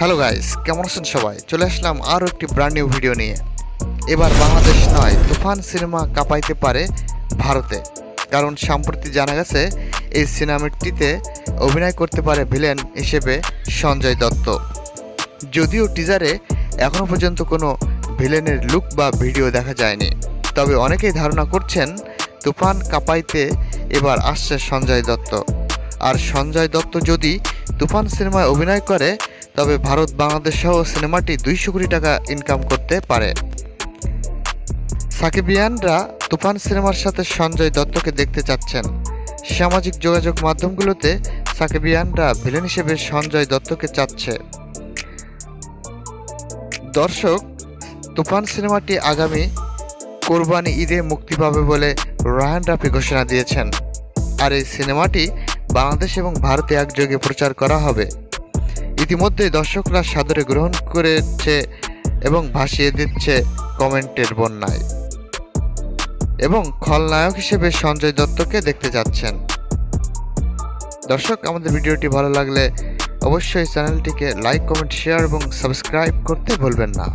Hello guys, কেমন আছেন সবাই? চলে আসলাম আরও একটি ব্র্যান্ড নিউ ভিডিও নিয়ে। এবার বাংলাদেশ নয়, তুফান সিনেমা কাঁপাইতে পারে ভারতে। কারণ সম্প্রতি জানা গেছে এই সিনেমাটিতে অভিনয় করতে পারে ভিলেন হিসেবে সঞ্জয় দত্ত। যদিও টিজারে এখনও পর্যন্ত কোনো ভিলেনের লুক বা ভিডিও দেখা যায়নি, তবে অনেকেই ধারণা করছেন তুফান কাঁপাইতে এবার আসছে সঞ্জয় দত্ত। আর সঞ্জয় দত্ত যদি তুফান সিনেমায় অভিনয় করে তবে ভারত বাংলাদেশ সহ সিনেমাটি 200 কোটি টাকা ইনকাম করতে পারে। সাকিবিয়ানরা তুফান সিনেমার সাথে সঞ্জয় দত্তকে দেখতে চাচ্ছেন। সামাজিক যোগাযোগ মাধ্যমগুলোতে সাকিবিয়ানরা ভিলেন হিসেবে সঞ্জয় দত্তকে চাচ্ছে। দর্শক, তুফান সিনেমাটি আগামী কোরবানি ঈদে মুক্তি পাবে বলে রায়হান রাফি ঘোষণা দিয়েছেন। আর এই সিনেমাটি বাংলাদেশ এবং ভারতে একযোগে প্রচার করা হবে। ইতিমধ্যে দর্শকরা সাদরে গ্রহণ করেছে এবং ভাসিয়ে দিচ্ছে কমেন্টের বন্যায়, এবং খলনায়ক হিসেবে সঞ্জয় দত্তকে দেখতে যাচ্ছেন। দর্শক, আমাদের ভিডিওটি ভালো লাগলে অবশ্যই চ্যানেলটিকে লাইক, কমেন্ট, শেয়ার এবং সাবস্ক্রাইব করতে ভুলবেন না।